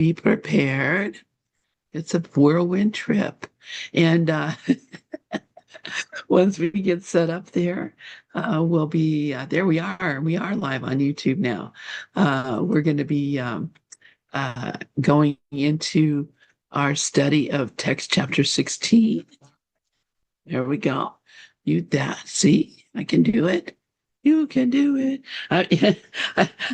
be prepared. It's a whirlwind trip. And once we get set up there, we'll be there. We are. We are live on YouTube now. We're going to be going into our study of text chapter 16. There we go. You that. See, I can do it. You can do it.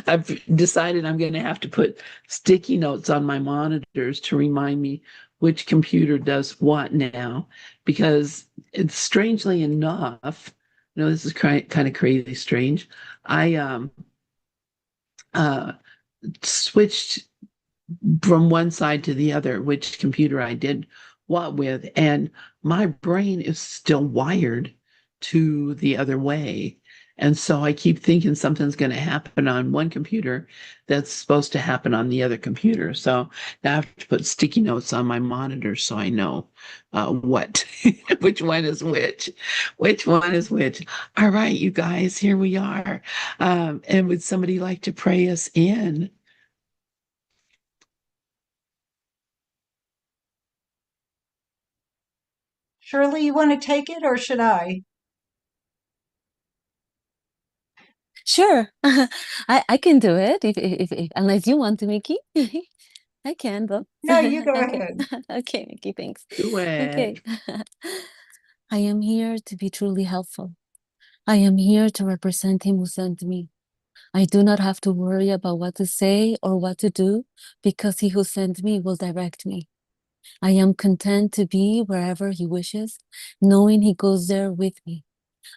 I've decided I'm going to have to put sticky notes on my monitors to remind me which computer does what now, because it's strangely enough, this is kind of crazy strange. I uh, switched from one side to the other, which computer I did what with, and my brain is still wired to the other way. And so I keep thinking something's going to happen on one computer that's supposed to happen on the other computer. So now I have to put sticky notes on my monitor so I know what, which one is which one is which. All right, you guys, here we are. And would somebody like to pray us in? Shirley, you want to take it or should I? Sure. I can do it if unless you want to, Mickey. I can though. No, you go Okay. ahead. Okay, Mickey, thanks. Do Okay. it. I am here to be truly helpful. I am here to represent him who sent me. I do not have to worry about what to say or what to do because he who sent me will direct me. I am content to be wherever he wishes, knowing he goes there with me.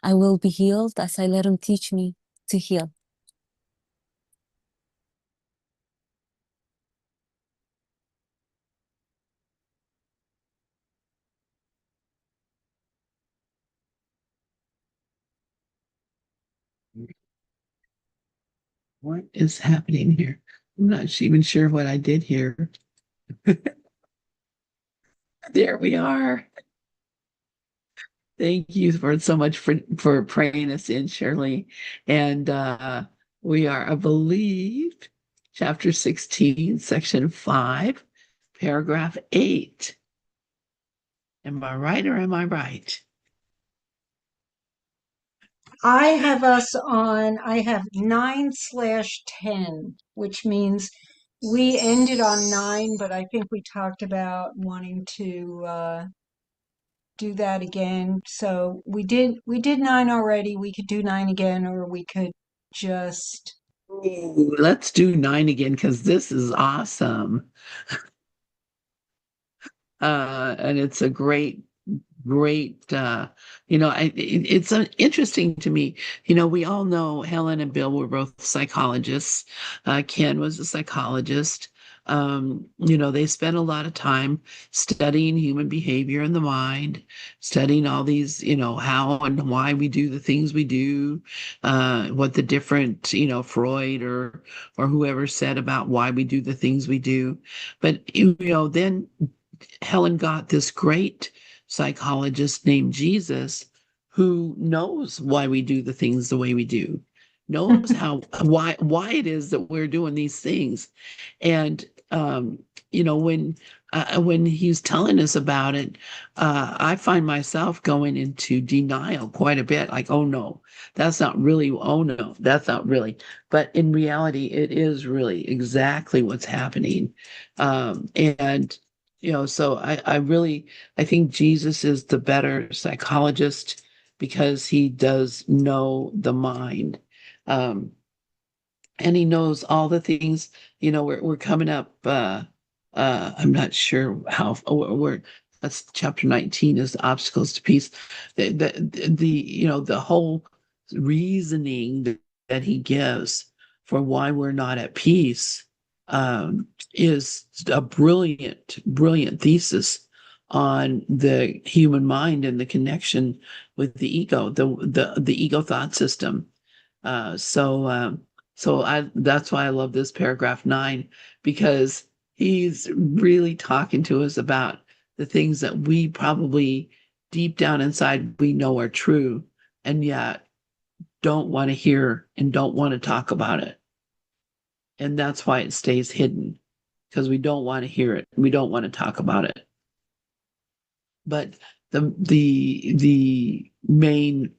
I will be healed as I let him teach me to heal. What is happening here? I'm not even sure what I did here. There we are. Thank you for so much for praying us in, Shirley. And we are, I believe, chapter 16, section 5, paragraph 8. Am I right or am I right? I have 9/10, which means we ended on 9, but I think we talked about wanting to do that again. So we did 9 already. We could do 9 again, or we could just Ooh, let's do 9 again because this is awesome. And it's a great it's interesting to me. We all know Helen and Bill were both psychologists. Ken was a psychologist. They spent a lot of time studying human behavior and the mind, studying all these, how and why we do the things we do, what the different, Freud or whoever said about why we do the things we do. But then Helen got this great psychologist named Jesus who knows why we do the things the way we do, knows why it is that we're doing these things. And when he's telling us about it, I find myself going into denial quite a bit, like, oh no, that's not really, oh no, that's not really. But in reality, it is really exactly what's happening. And so I think Jesus is the better psychologist because he does know the mind. Um, and he knows all the things, we're coming up, I'm not sure how, we're, that's chapter 19 is the obstacles to peace. The whole reasoning that he gives for why we're not at peace is a brilliant thesis on the human mind and the connection with the ego, the ego thought system. So that's why I love this paragraph 9, because he's really talking to us about the things that we probably deep down inside we know are true, and yet don't want to hear and don't want to talk about it. And that's why it stays hidden. because we don't want to hear it. We don't want to talk about it. But the main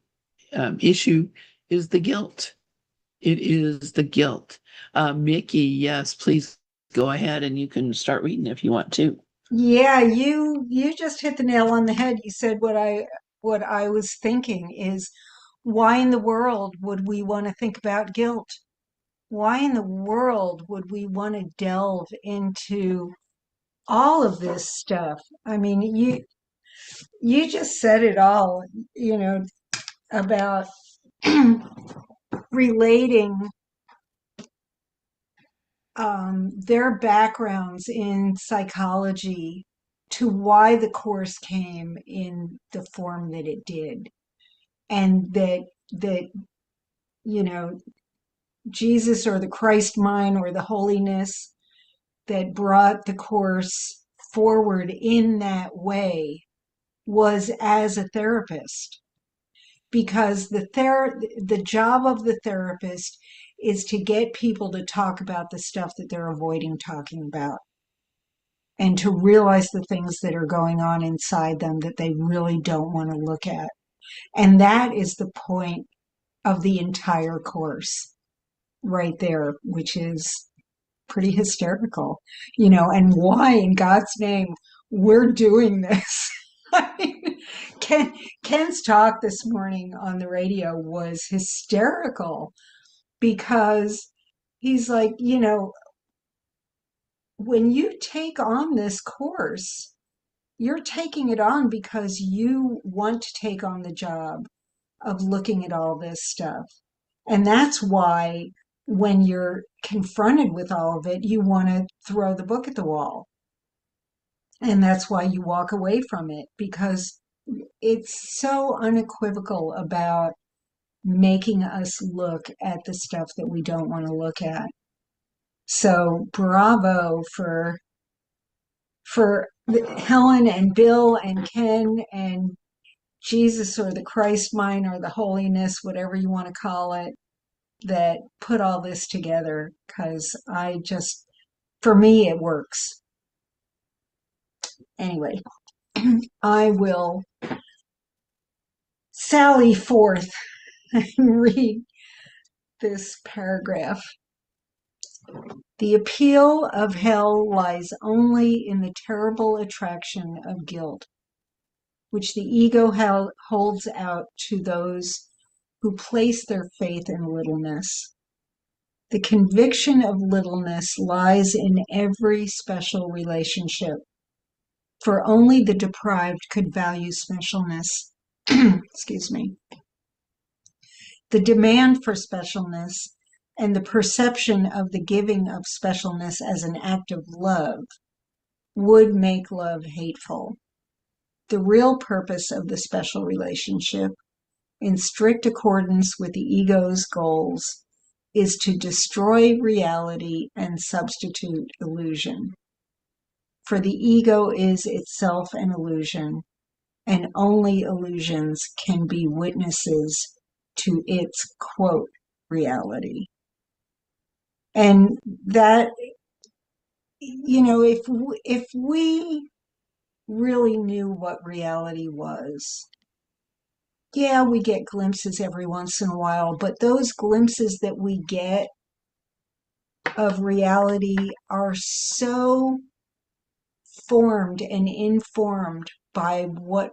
issue is the guilt. It is the guilt. Mickey, yes, please go ahead and you can start reading if you want to. Yeah, you just hit the nail on the head. You said what I was thinking is, why in the world would we want to think about guilt? Why in the world would we want to delve into all of this stuff? I mean, you just said it all, about relating their backgrounds in psychology to why the course came in the form that it did, and that you know Jesus, or the Christ mind, or the holiness that brought the course forward in that way was as a therapist, because the job of the therapist is to get people to talk about the stuff that they're avoiding talking about, and to realize the things that are going on inside them that they really don't want to look at. And that is the point of the entire course right there, which is pretty hysterical, and why in God's name we're doing this. I mean, Ken's talk this morning on the radio was hysterical, because he's like, when you take on this course, you're taking it on because you want to take on the job of looking at all this stuff. And that's why when you're confronted with all of it, you want to throw the book at the wall. And that's why you walk away from it, because it's so unequivocal about making us look at the stuff that we don't want to look at. So bravo for Helen and Bill and Ken and Jesus, or the Christ mind, or the holiness, whatever you want to call it, that put all this together, because for me, it works. Anyway, I will sally forth and read this paragraph. The appeal of hell lies only in the terrible attraction of guilt, which the ego holds out to those who place their faith in littleness. The conviction of littleness lies in every special relationship, for only the deprived could value specialness. Excuse me. The demand for specialness and the perception of the giving of specialness as an act of love would make love hateful. The real purpose of the special relationship, in strict accordance with the ego's goals, is to destroy reality and substitute illusion. For the ego is itself an illusion, and only illusions can be witnesses to its, quote, reality. And that, if we really knew what reality was, yeah, we get glimpses every once in a while, but those glimpses that we get of reality are so formed and informed by what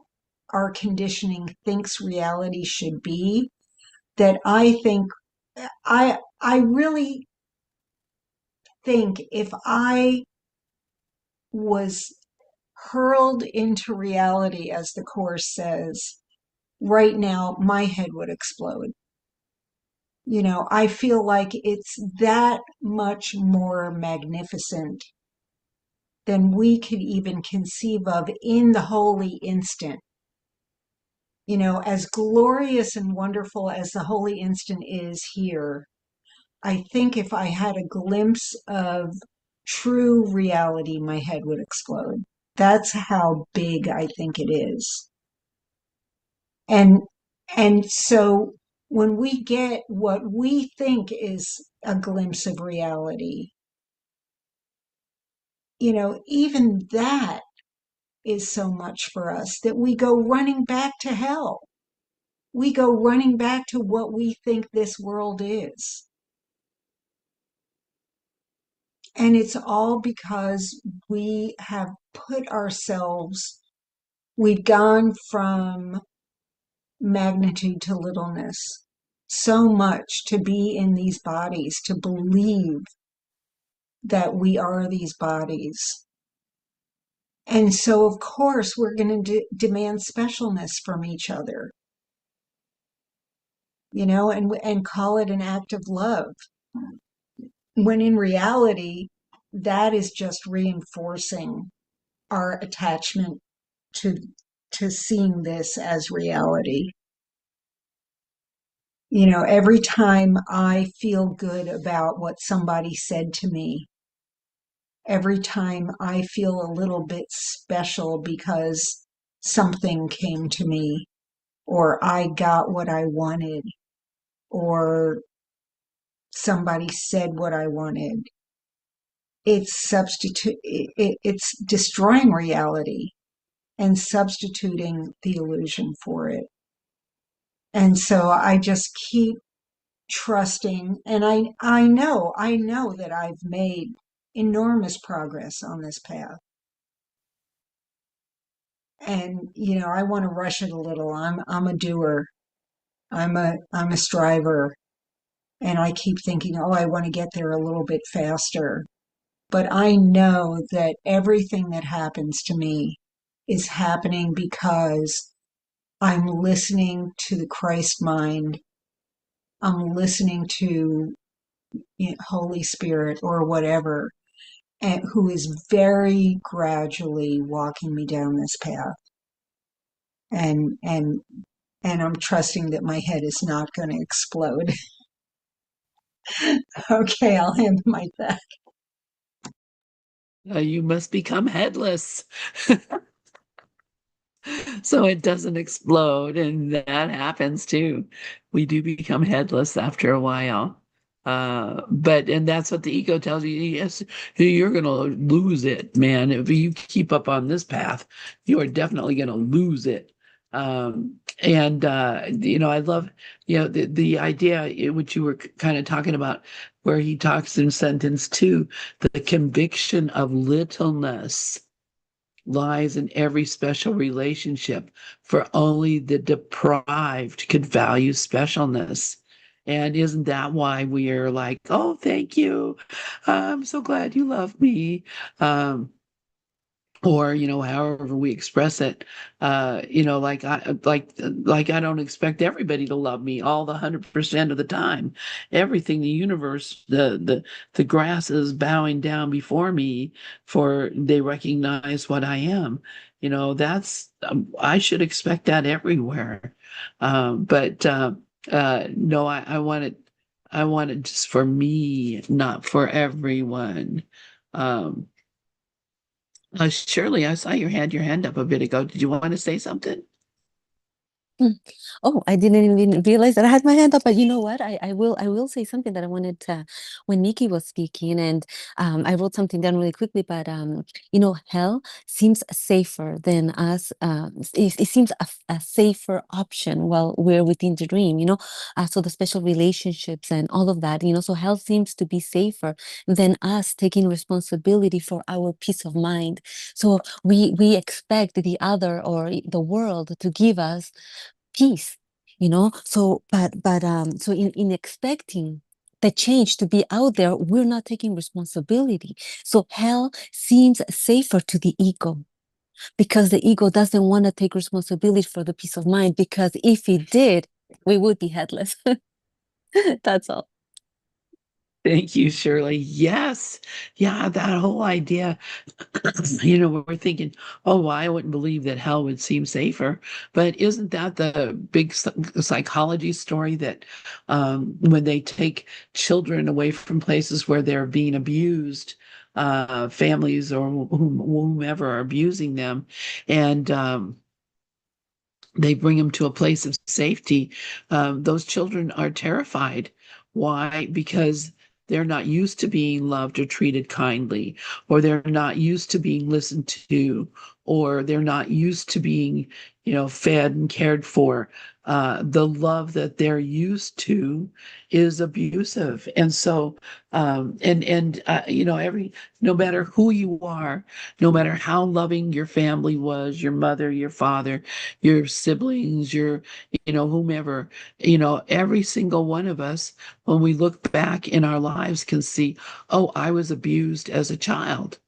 our conditioning thinks reality should be, that I really think if I was hurled into reality, as the Course says, right now my head would explode. I feel like it's that much more magnificent than we could even conceive of in the holy instant. As glorious and wonderful as the holy instant is here, I think if I had a glimpse of true reality, my head would explode. That's how big I think it is. And so when we get what we think is a glimpse of reality, even that is so much for us that we go running back to hell. We go running back to what we think this world is. And it's all because we have put ourselves, we've gone from magnitude to littleness so much to be in these bodies, to believe that we are these bodies. And so, of course, we're going to demand specialness from each other, and call it an act of love. When in reality, that is just reinforcing our attachment to seeing this as reality. Every time I feel good about what somebody said to me, every time I feel a little bit special because something came to me, or I got what I wanted, or somebody said what I wanted, it's destroying reality and substituting the illusion for it. And so I just keep trusting, and I know that I've made enormous progress on this path. And I want to rush it a little. I'm a doer. I'm a striver, and I keep thinking, oh, I want to get there a little bit faster. But I know that everything that happens to me is happening because I'm listening to the Christ mind. I'm listening to Holy Spirit or whatever, and who is very gradually walking me down this path. And I'm trusting that my head is not going to explode. Okay, I'll hand the mic back. You must become headless so it doesn't explode, and that happens too. We do become headless after a while. And that's what the ego tells you. Yes, you're going to lose it, man. If you keep up on this path, you are definitely going to lose it. I love, the idea which you were kind of talking about, where he talks in sentence 2, the conviction of littleness lies in every special relationship, for only the deprived could value specialness. And isn't that why we are like, oh, thank you. I'm so glad you love me. Or however we express it, like I don't expect everybody to love me all the 100% of the time. Everything, the universe, the grass is bowing down before me, for they recognize what I am. That's I should expect that everywhere. But no, I want it just for me, not for everyone. um Shirley, I saw your hand up a bit ago. Did you want to say something? Hmm. Oh, I didn't even realize that I had my hand up, but you know what? I will say something that I wanted to when Nikki was speaking, and I wrote something down really quickly, but hell seems safer than us. It seems a safer option while we're within the dream, so the special relationships and all of that, so hell seems to be safer than us taking responsibility for our peace of mind. So we expect the other or the world to give us peace, so in expecting the change to be out there, we're not taking responsibility. So hell seems safer to the ego, because the ego doesn't want to take responsibility for the peace of mind, because if it did, we would be headless. That's all. Thank you, Shirley. Yes. Yeah, that whole idea. We're thinking, oh, well, I wouldn't believe that hell would seem safer. But isn't that the big psychology story, that when they take children away from places where they're being abused, families or whomever are abusing them, and they bring them to a place of safety, those children are terrified. Why? Because they're not used to being loved or treated kindly, or they're not used to being listened to, or they're not used to being, fed and cared for. The love that they're used to is abusive. And so, no matter who you are, no matter how loving your family was, your mother, your father, your siblings, whomever, every single one of us, when we look back in our lives, can see, oh, I was abused as a child.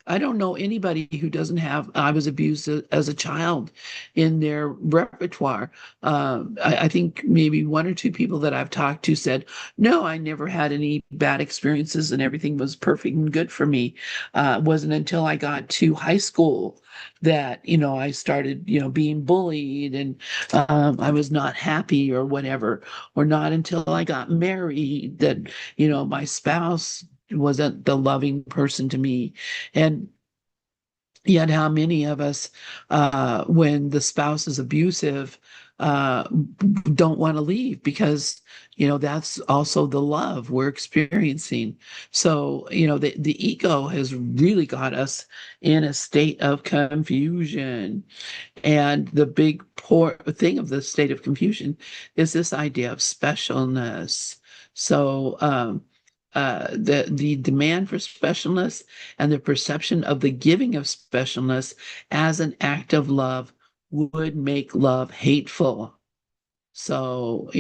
I don't know anybody who doesn't have I was abused as a child in their repertoire. I think maybe one or two people that I've talked to said, no, I never had any bad experiences and everything was perfect and good for me. It wasn't until I got to high school that, I started, being bullied and I was not happy or whatever, or not until I got married that, my spouse wasn't the loving person to me. And yet, how many of us, when the spouse is abusive, uh, don't want to leave because, that's also the love we're experiencing. So, the ego has really got us in a state of confusion. And the big poor thing of the state of confusion is this idea of specialness. So, the demand for specialness and the perception of the giving of specialness as an act of love would make love hateful. So,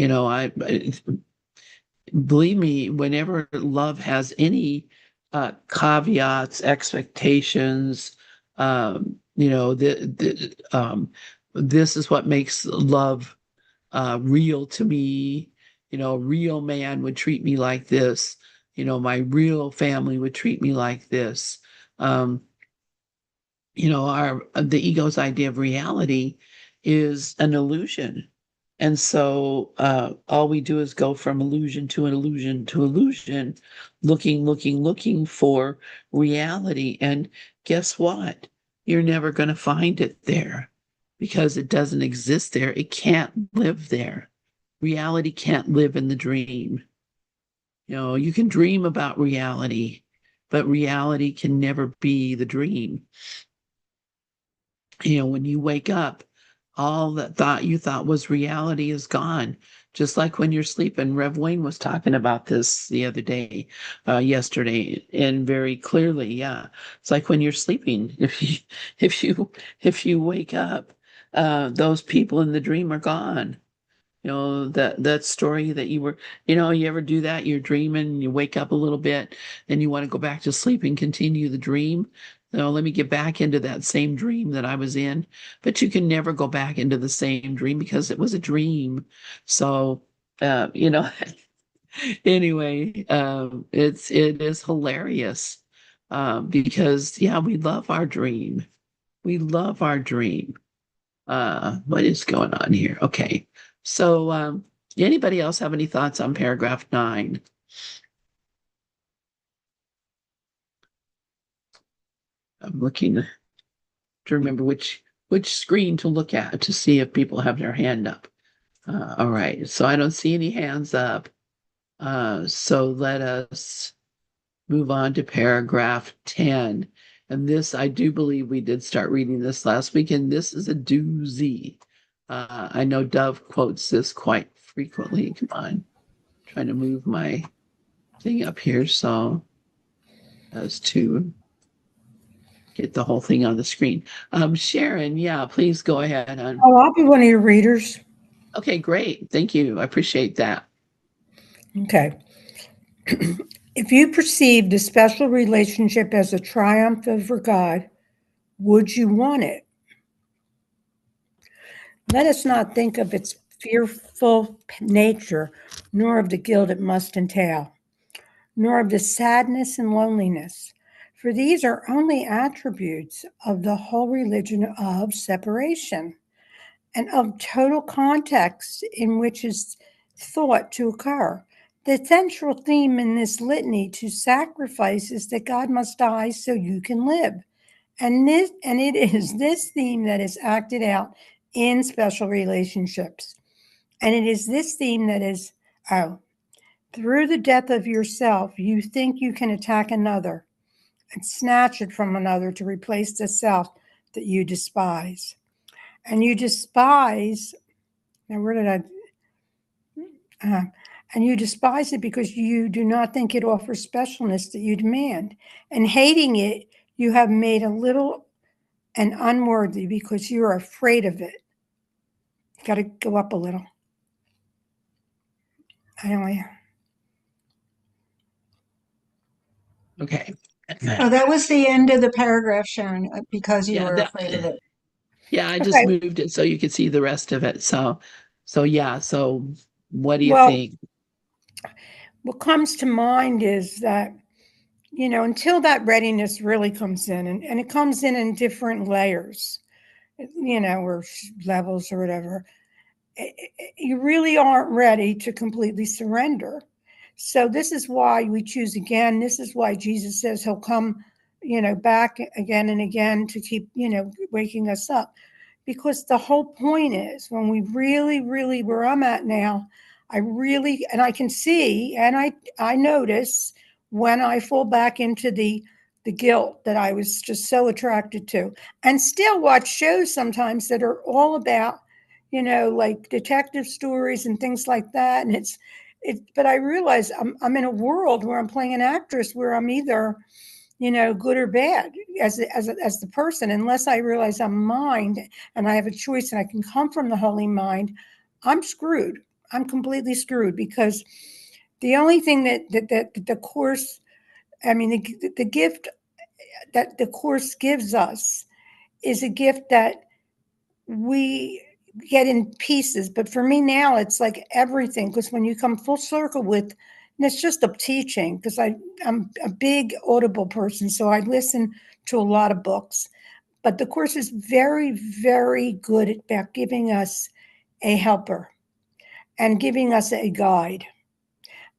believe me, whenever love has any caveats, expectations, this is what makes love real to me. A real man would treat me like this. My real family would treat me like this. Um, our the ego's idea of reality is an illusion. And so all we do is go from illusion to an illusion to illusion, looking for reality. And guess what? You're never going to find it there because it doesn't exist there. It can't live there. Reality can't live in the dream. You can dream about reality, but reality can never be the dream. When you wake up, all that you thought was reality is gone. Just like when you're sleeping. Rev Wayne was talking about this the other day, yesterday, and very clearly, yeah. It's like when you're sleeping. If you if you wake up, those people in the dream are gone. That story that you ever do that? You're dreaming, you wake up a little bit, and you want to go back to sleep and continue the dream. Let me get back into that same dream that I was in. But you can never go back into the same dream because it was a dream. So, uh, you know, anyway, it is hilarious because yeah, we love our dream. We love our dream. What is going on here? Okay. So, anybody else have any thoughts on paragraph 9? I'm looking to remember which screen to look at to see if people have their hand up. All right. So I don't see any hands up. So let us move on to paragraph 10. And this, I do believe we did start reading this last week, and this is a doozy. I know Dove quotes this quite frequently. Come on, trying to move my thing up here so as to get the whole thing on the screen. Sharon, yeah, please go ahead. Oh, I'll be one of your readers. Okay, great. Thank you. I appreciate that. Okay. If you perceived a special relationship as a triumph over God, would you want it? Let us not think of its fearful nature, nor of the guilt it must entail, nor of the sadness and loneliness, for these are only attributes of the whole religion of separation and of total context in which is thought to occur. The central theme in this litany to sacrifice is that God must die so you can live. And it is this theme that is acted out in special relationships. And it is this theme that is Through the death of yourself, you think you can attack another and snatch it from another to replace the self that you despise. And you despise, now where did I, and you despise it because you do not think it offers specialness that you demand. And hating it, you have made a little and unworthy because you're afraid of it. Got to go up a little. Anyway. Okay. Oh, that was the end of the paragraph, Sharon, because you Yeah, were afraid of it. yeah, I just Okay. moved it so you could see the rest of it. So yeah, so what do you Well, think? what comes to mind is that, until that readiness really comes in, and it comes in different layers, or levels or whatever, you really aren't ready to completely surrender. So this is why we choose again. This is why Jesus says he'll come, back again and again to keep, waking us up. Because the whole point is when we really, really, where I'm at now, and I can see, and I notice when I fall back into the guilt that I was just so attracted to, and still watch shows sometimes that are all about, like detective stories and things like that. And but I realize I'm in a world where I'm playing an actress where I'm either, good or bad as the person, unless I realize I'm mind and I have a choice and I can come from the holy mind, I'm screwed. I'm completely screwed because the only thing that the course, I mean, the gift that the course gives us is a gift that we get in pieces. But for me now, it's like everything, because when you come full circle with, and it's just a teaching, because I'm a big Audible person, so I listen to a lot of books. But the course is very, very good about giving us a helper and giving us a guide.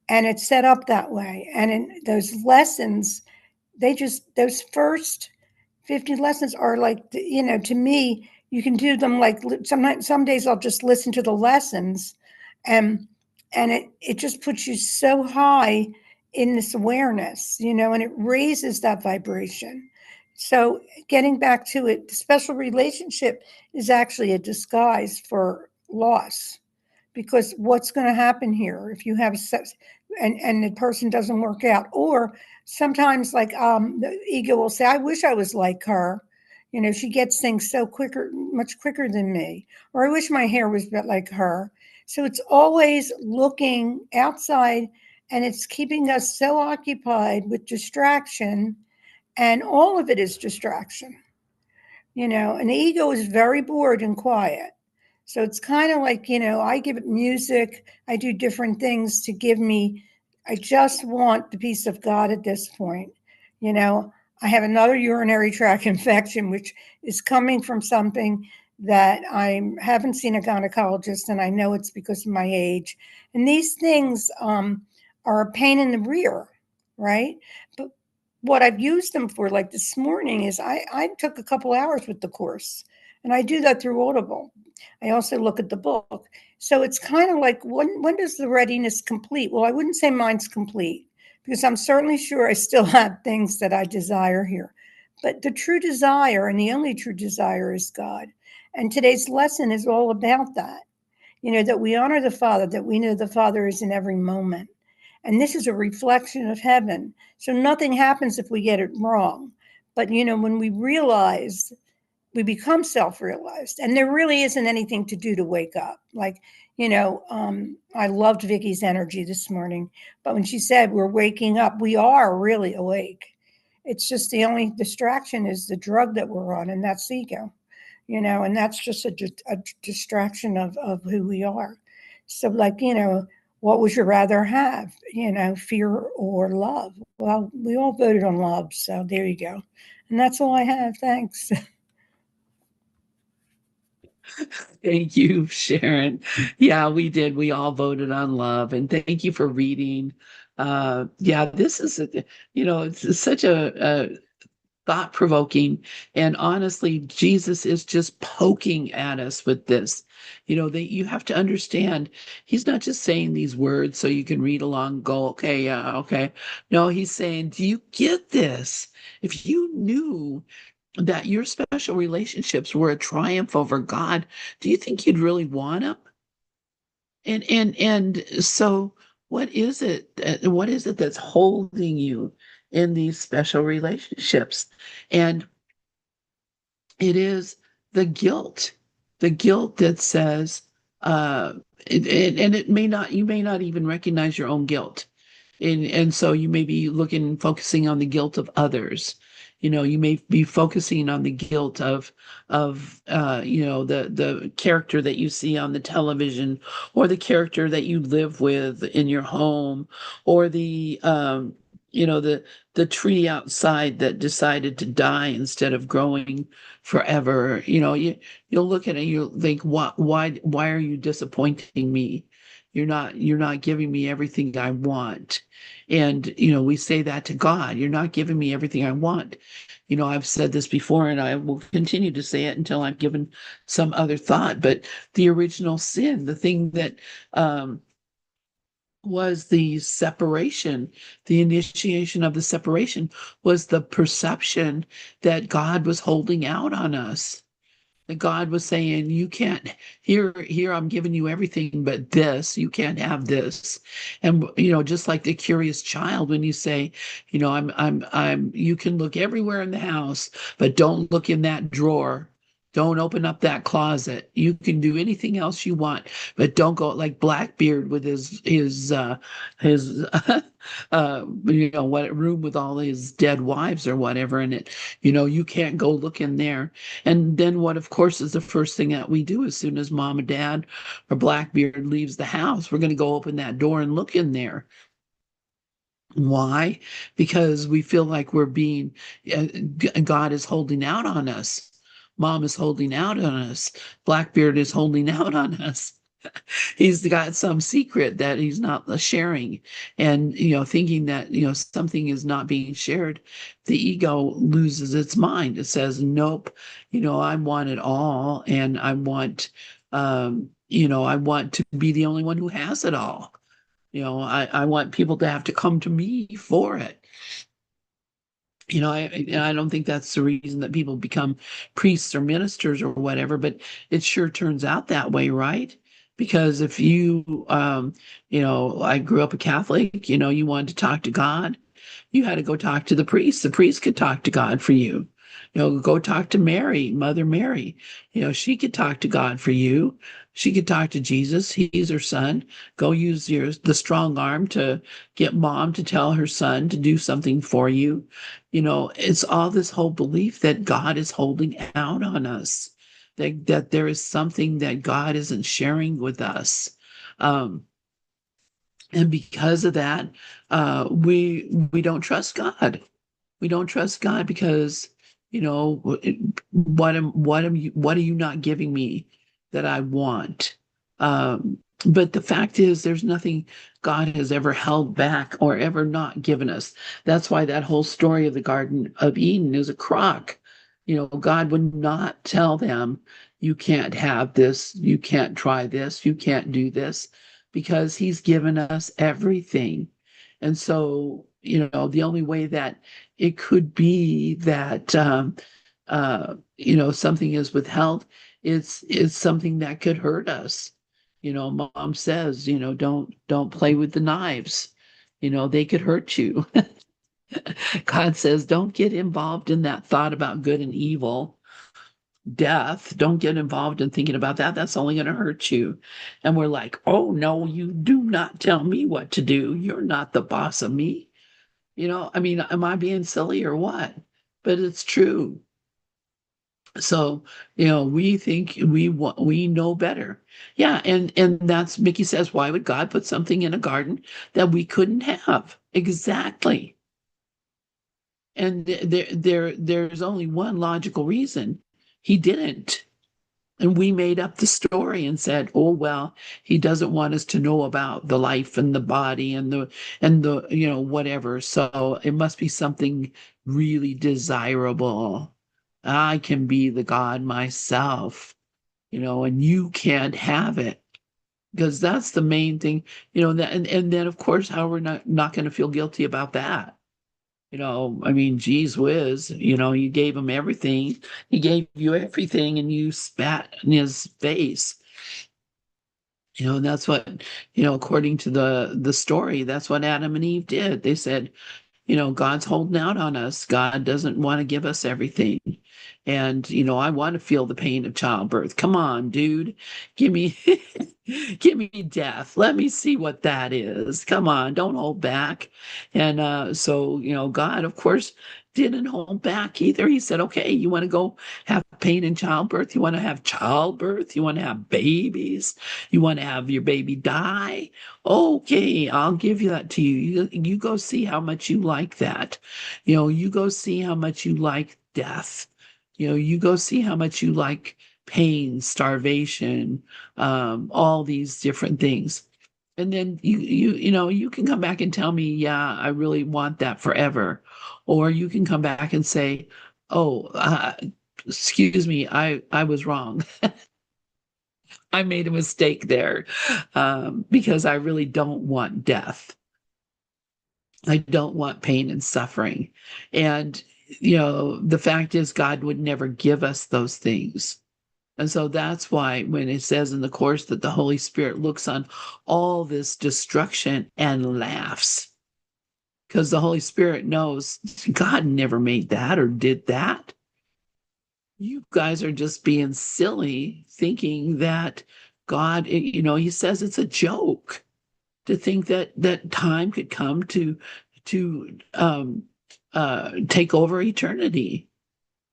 And it's set up that way. And in those lessons, those first 50 lessons are like, to me, you can do them like sometimes, some days I'll just listen to the lessons, and it just puts you so high in this awareness, and it raises that vibration. So getting back to it, the special relationship is actually a disguise for loss, because what's going to happen here if you have sex and the person doesn't work out? Or sometimes, like, the ego will say, I wish I was like her, she gets things so much quicker than me, or I wish my hair was a bit like her. So it's always looking outside, and it's keeping us so occupied with distraction, and all of it is distraction. And the ego is very bored and quiet. So it's kind of like, I give it music, I do different things to give me, I just want the peace of God at this point. I have another urinary tract infection, which is coming from something that I haven't seen a gynecologist, and I know it's because of my age. And these things are a pain in the rear, right? But what I've used them for, like this morning, is I took a couple hours with the course, and I do that through Audible. I also look at the book. So it's kind of like, when does the readiness complete? Well, I wouldn't say mine's complete, because I'm certainly sure I still have things that I desire here. But the true desire, and the only true desire, is God. And today's lesson is all about that. That we honor the Father, that we know the Father is in every moment. And this is a reflection of heaven. So nothing happens if we get it wrong. But, when we realize, we become self-realized, and there really isn't anything to do to wake up. Like, I loved Vicky's energy this morning, but when she said we're waking up, we are really awake. It's just the only distraction is the drug that we're on, and that's ego, and that's just a distraction of who we are. So, like, what would you rather have, fear or love? Well, we all voted on love, so there you go. And that's all I have. Thanks. Thank you, Sharon. Yeah, we did. We all voted on love, and thank you for reading. Yeah, this is it's such a thought-provoking. And honestly, Jesus is just poking at us with this. You have to understand, he's not just saying these words so you can read along, go, okay, yeah, okay. No, he's saying, do you get this? If you knew that your special relationships were a triumph over God, do you think you'd really want them? And so what is it that's holding you in these special relationships? And it is the guilt that says, and it may not, you may not even recognize your own guilt. And so you may be focusing on the guilt of others. You may be focusing on the guilt of the character that you see on the television, or the character that you live with in your home, or you know the the tree outside that decided to die instead of growing forever. You'll look at it and you'll think, why are you disappointing me? You're not giving me everything I want. And we say that to God. You're not giving me everything I want. I've said this before, and I will continue to say it until I've given some other thought. But the original sin, the thing that was the separation, the initiation of the separation, was the perception that God was holding out on us, that God was saying, you can't, here I'm giving you everything, but this, you can't have this. And just like the curious child, when you say, you can look everywhere in the house, but don't look in that drawer. Don't open up that closet. You can do anything else you want, but don't go like Blackbeard with his what room with all his dead wives or whatever in it. You can't go look in there. And then what, of course, is the first thing that we do as soon as mom and dad or Blackbeard leaves the house? We're going to go open that door and look in there. Why? Because we feel like we're being, God is holding out on us. Mom is holding out on us. Blackbeard is holding out on us. He's got some secret that he's not sharing. And thinking that something is not being shared, the ego loses its mind. It says, nope, I want it all, and I want to be the only one who has it all. I want people to have to come to me for it. I don't think that's the reason that people become priests or ministers or whatever, but it sure turns out that way, right? Because if I grew up a Catholic, you wanted to talk to God, you had to go talk to the priest. The priest could talk to God for you. Go talk to Mary, Mother Mary. She could talk to God for you. She could talk to Jesus. He's her son. Go use the strong arm to get mom to tell her son to do something for you. It's all this whole belief that God is holding out on us, that there is something that God isn't sharing with us. And because of that, we don't trust God. We don't trust God because, what are you not giving me that I want? But the fact is, there's nothing God has ever held back or ever not given us. That's why that whole story of the Garden of Eden is a crock. God would not tell them, you can't have this, you can't try this, you can't do this, because he's given us everything. And so, the only way that it could be that something is withheld, it's something that could hurt us. Mom says, don't play with the knives. They could hurt you. God says, don't get involved in that thought about good and evil, death. Don't get involved in thinking about that. That's only going to hurt you. And we're like, oh no, you do not tell me what to do. You're not the boss of me. I mean, am I being silly or what? But it's true. So, we think we know better. Yeah, and that's, Mickey says, why would God put something in a garden that we couldn't have? Exactly. And there's only one logical reason. He didn't. And we made up the story and said, oh, well, he doesn't want us to know about the life and the body and the, whatever. So it must be something really desirable. I can be the God myself, and you can't have it. Because that's the main thing, and then of course, how we're not going to feel guilty about that. I mean, geez whiz, you gave him everything. He gave you everything and you spat in his face. And that's what, according to the story, that's what Adam and Eve did. They said, God's holding out on us. God doesn't want to give us everything. And, I want to feel the pain of childbirth. Come on, dude. Give me give me death. Let me see what that is. Come on, don't hold back. And so, God, of course, didn't hold back either. He said, okay, you want to go have pain in childbirth? You want to have childbirth? You want to have babies? You want to have your baby die? Okay, I'll give you that to you. You go see how much you like that. You go see how much you like death. You go see how much you like pain, starvation, all these different things. And then you can come back and tell me, yeah, I really want that forever. Or you can come back and say, oh, excuse me, I was wrong. I made a mistake there, because I really don't want death. I don't want pain and suffering. And, the fact is, God would never give us those things. And so that's why when it says in the Course that the Holy Spirit looks on all this destruction and laughs, because the Holy Spirit knows God never made that or did that. You guys are just being silly thinking that God, he says it's a joke to think that time could come to take over eternity.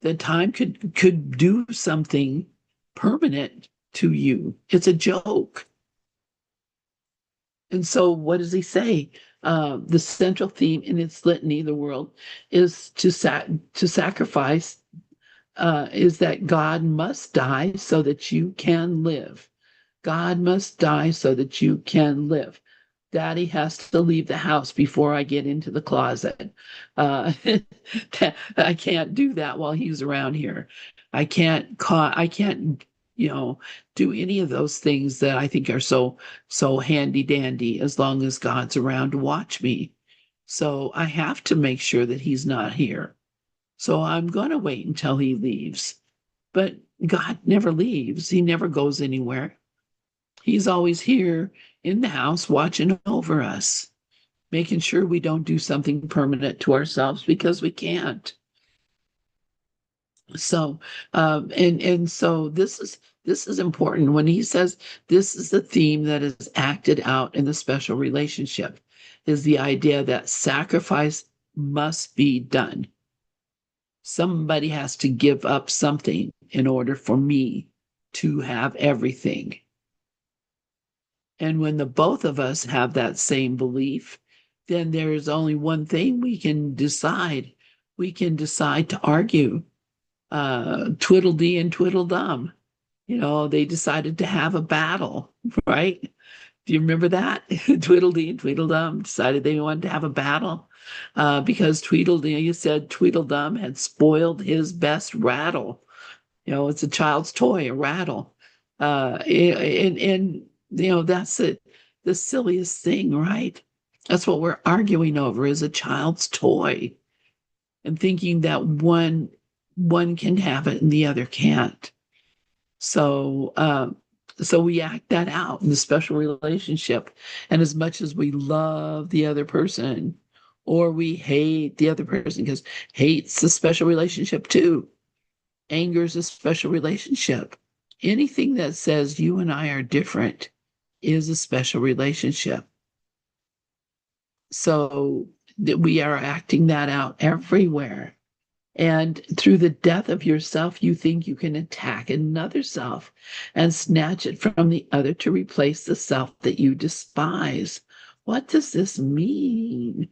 That time could do something permanent to you. It's a joke. And so what does he say? The central theme in its litany, the world, is to sacrifice, is that God must die so that you can live. God must die so that you can live. Daddy has to leave the house before I get into the closet. Uh, I can't do that while he's around here. I can't, do any of those things that I think are so handy dandy as long as God's around to watch me. So I have to make sure that he's not here. So I'm going to wait until he leaves. But God never leaves. He never goes anywhere. He's always here in the house watching over us, making sure we don't do something permanent to ourselves because we can't. So, and so this is important when he says this is the theme that is acted out in the special relationship, is the idea that sacrifice must be done. Somebody has to give up something in order for me to have everything. And when the both of us have that same belief, then there is only one thing we can decide. We can decide to argue, twiddledee and tweedledum. They decided to have a battle, right? Do you remember that? Tweedledee and Tweedledum decided they wanted to have a battle, because Tweedledee said Tweedledum had spoiled his best rattle. It's a child's toy, a rattle. And that's it, the silliest thing, right? That's what we're arguing over, is a child's toy, and thinking that one can have it and the other can't. So we act that out in the special relationship. And as much as we love the other person, or we hate the other person, because hate's a special relationship too. Anger is a special relationship. Anything that says you and I are different is a special relationship. So that we are acting that out everywhere. And through the death of yourself, you think you can attack another self and snatch it from the other to replace the self that you despise. What does this mean?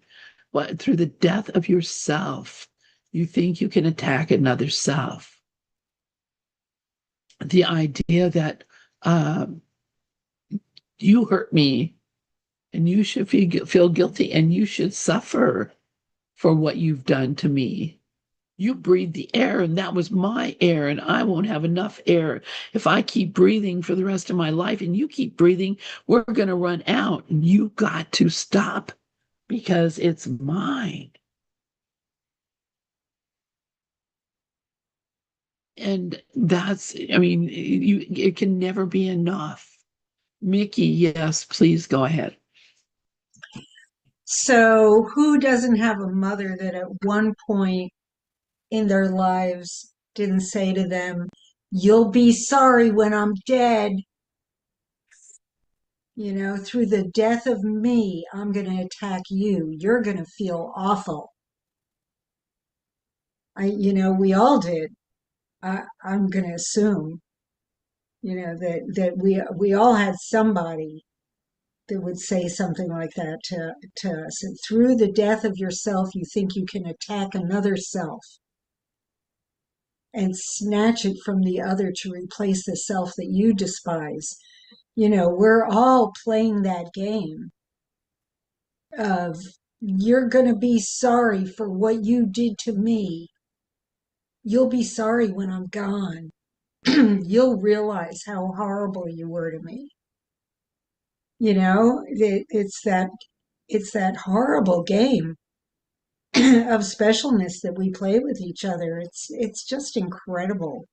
What, through the death of yourself, you think you can attack another self? the idea that uh, you hurt me and you should feel guilty and you should suffer for what you've done to me. You breathed the air, and that was my air, and I won't have enough air. If I keep breathing for the rest of my life and you keep breathing, we're going to run out, and you got to stop because it's mine. And that's, I mean, it can never be enough. Mickey, yes, please go ahead. So, who doesn't have a mother that at one point in their lives didn't say to them, "You'll be sorry when I'm dead"? You know, through the death of me, I'm going to attack you. You're going to feel awful. We all did. I'm going to assume, that we all had somebody that would say something like that to us. And through the death of yourself, you think you can attack another self and snatch it from the other to replace the self that you despise. We're all playing that game of you're going to be sorry for what you did to me. You'll be sorry when I'm gone. You'll realize how horrible you were to me. It's that horrible game of specialness that we play with each other. It's just incredible.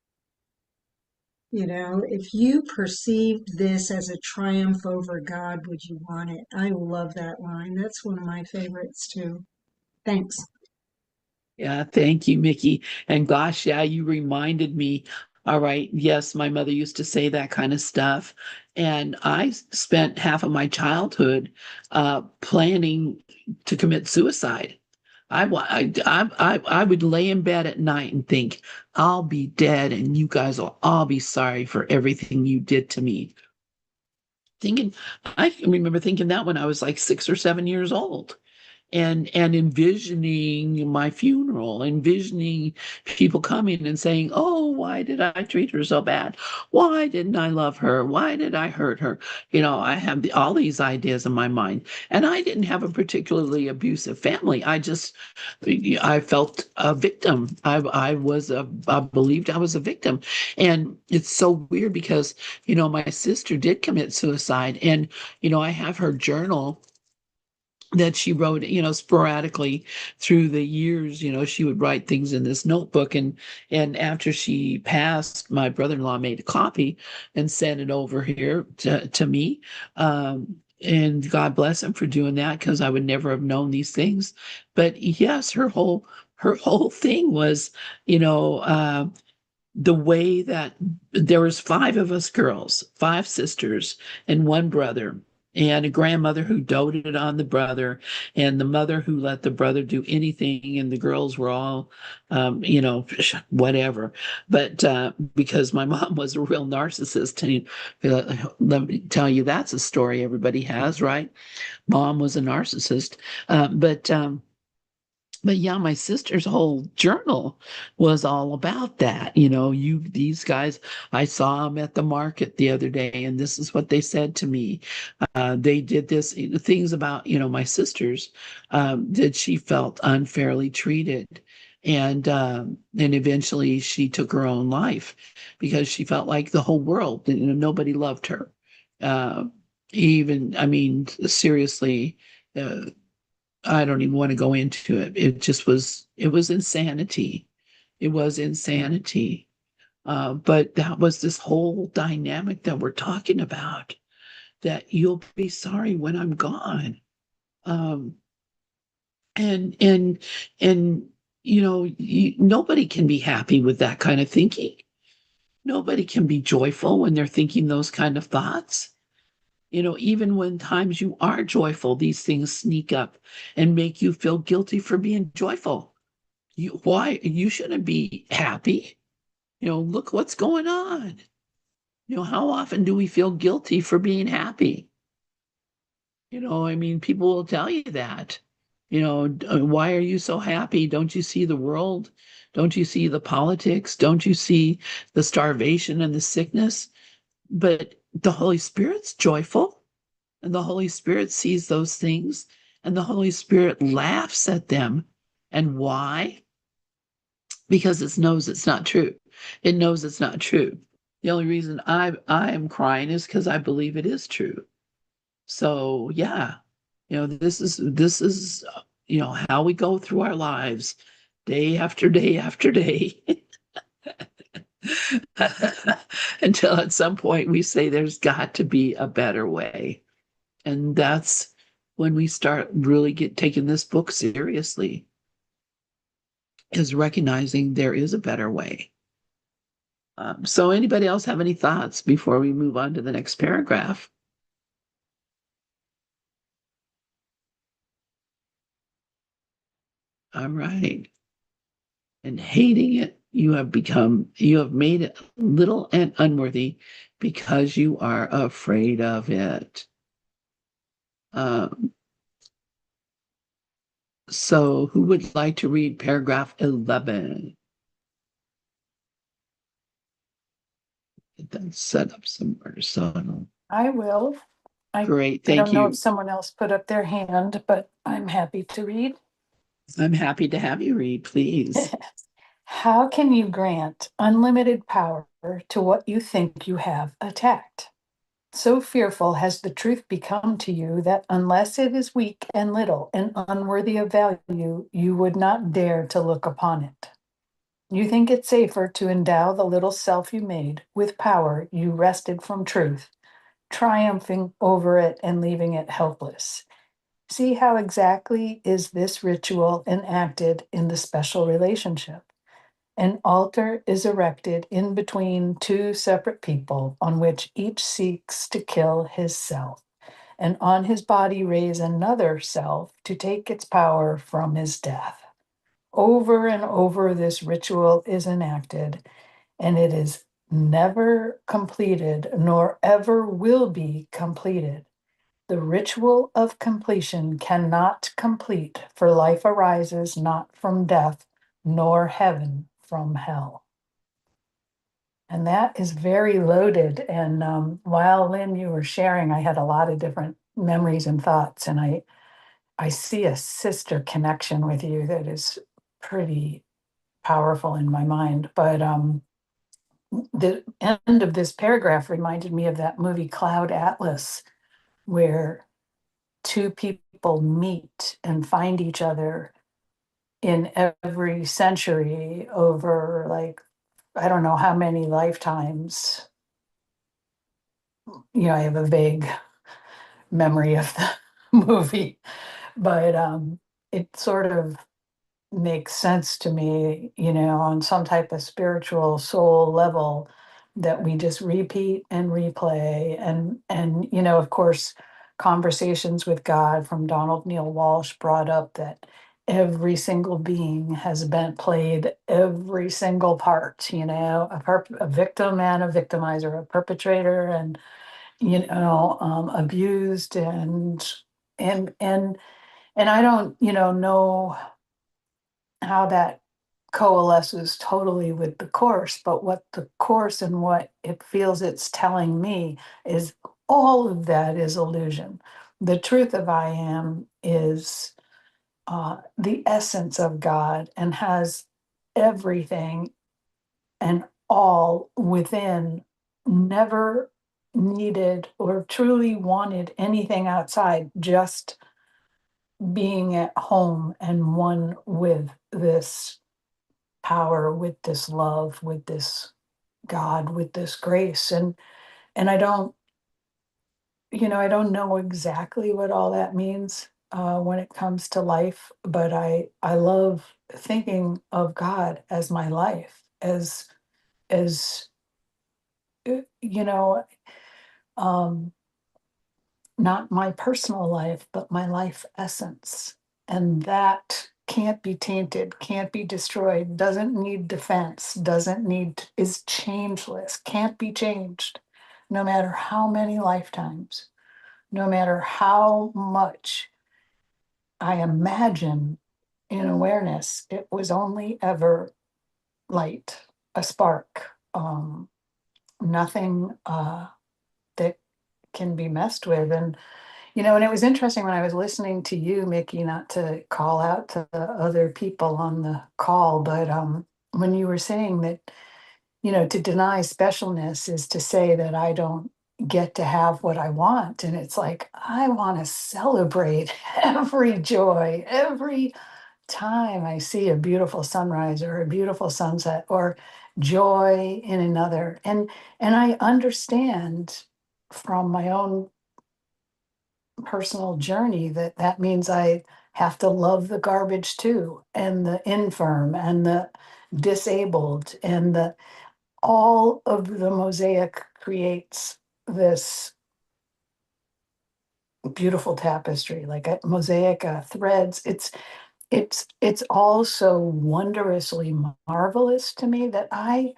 If you perceived this as a triumph over God, would you want it? I love that line. That's one of my favorites too. Thanks. Yeah, thank you, Mickey. And gosh, yeah, you reminded me. All right, yes, my mother used to say that kind of stuff. And I spent half of my childhood planning to commit suicide. I would lay in bed at night and think, I'll be dead and you guys will all be sorry for everything you did to me. Thinking, I remember thinking that when I was like 6 or 7 years old and envisioning my funeral, envisioning people coming and saying, "Oh, why did I treat her so bad? Why didn't I love her? Why did I hurt her?" I have all these ideas in my mind, and I didn't have a particularly abusive family. I felt a victim. I believed I was a victim, and it's so weird because my sister did commit suicide, and I have her journal that she wrote, sporadically through the years. She would write things in this notebook, and after she passed, my brother-in-law made a copy and sent it over here to me. And God bless him for doing that, because I would never have known these things. But yes, her whole thing was, you know, the way that there was five of us girls, five sisters, and one brother, and a grandmother who doted on the brother, and the mother who let the brother do anything, and the girls were all, whatever. But because my mom was a real narcissist, and let me tell you, that's a story everybody has, right? Mom was a narcissist, but yeah, my sister's whole journal was all about that. These guys, I saw them at the market the other day, and this is what they said to me. They did this things about, my sisters, that she felt unfairly treated. And eventually she took her own life because she felt like the whole world, nobody loved her. Uh, Even, I mean, seriously, I don't even want to go into it. It was insanity. It was insanity. But that was this whole dynamic that we're talking about, that you'll be sorry when I'm gone. Um, and, and, nobody can be happy with that kind of thinking. Nobody can be joyful when they're thinking those kind of thoughts. Even when times you are joyful, these things sneak up and make you feel guilty for being joyful. Why? You shouldn't be happy. Look what's going on. How often do we feel guilty for being happy? I mean, people will tell you that. Why are you so happy? Don't you see the world? Don't you see the politics? Don't you see the starvation and the sickness? But the Holy Spirit's joyful, and the Holy Spirit sees those things, and the Holy Spirit laughs at them. And why? Because it knows it's not true. It knows it's not true. The only reason I am crying is because I believe it is true. So yeah, this is how we go through our lives, day after day after day, until at some point we say there's got to be a better way. And that's when we start really taking this book seriously, is recognizing there is a better way. So anybody else have any thoughts before we move on to the next paragraph? All right. And hating it, you have made it little and unworthy because you are afraid of it. Um, so who would like to read paragraph 11? Get that set up somewhere. So I will. great, I thank don't know if you. someone else put up their hand, but I'm happy to read. I'm happy to have you read, please. How can you grant unlimited power to what you think you have attacked? So fearful has the truth become to you that unless it is weak and little and unworthy of value, you would not dare to look upon it. You think it safer to endow the little self you made with power you wrested from truth, triumphing over it and leaving it helpless. See how exactly is this ritual enacted in the special relationship. An altar is erected in between two separate people on which each seeks to kill his self, and on his body raise another self to take its power from his death. Over and over, this ritual is enacted, and it is never completed, nor ever will be completed. The ritual of completion cannot complete, for life arises not from death, nor heaven from hell. And that is very loaded. And while Lynn, you were sharing, I had a lot of different memories and thoughts. And I see a sister connection with you that is pretty powerful in my mind. But the end of this paragraph reminded me of that movie Cloud Atlas, where two people meet and find each other in every century over, like, I don't know how many lifetimes. I have a vague memory of the movie, but it sort of makes sense to me, on some type of spiritual soul level, that we just repeat and replay. And of course, Conversations with God from Donald Neil Walsh brought up that every single being has been played every single part, a victim and a victimizer, a perpetrator and abused, and I don't know how that coalesces totally with the course, but what the course and what it feels it's telling me is all of that is illusion. The truth of I am is the essence of God and has everything and all within, never needed or truly wanted anything outside, just being at home and one with this power, with this love, with this God, with this grace. And I don't know exactly what all that means when it comes to life, but I love thinking of God as my life, as you know, um, not my personal life, but my life essence. And that can't be tainted, can't be destroyed, doesn't need defense, is changeless, can't be changed, no matter how many lifetimes, no matter how much I imagine in awareness, it was only ever light, a spark, nothing that can be messed with. And, and it was interesting when I was listening to you, Mickey, not to call out to the other people on the call, but when you were saying that, to deny specialness is to say that I don't get to have what I want. And it's like, I want to celebrate every joy, every time I see a beautiful sunrise or a beautiful sunset or joy in another. And I understand from my own personal journey that that means I have to love the garbage too, and the infirm and the disabled, and the all of the mosaic creates this beautiful tapestry, like a mosaic threads. It's all so wondrously marvelous to me that I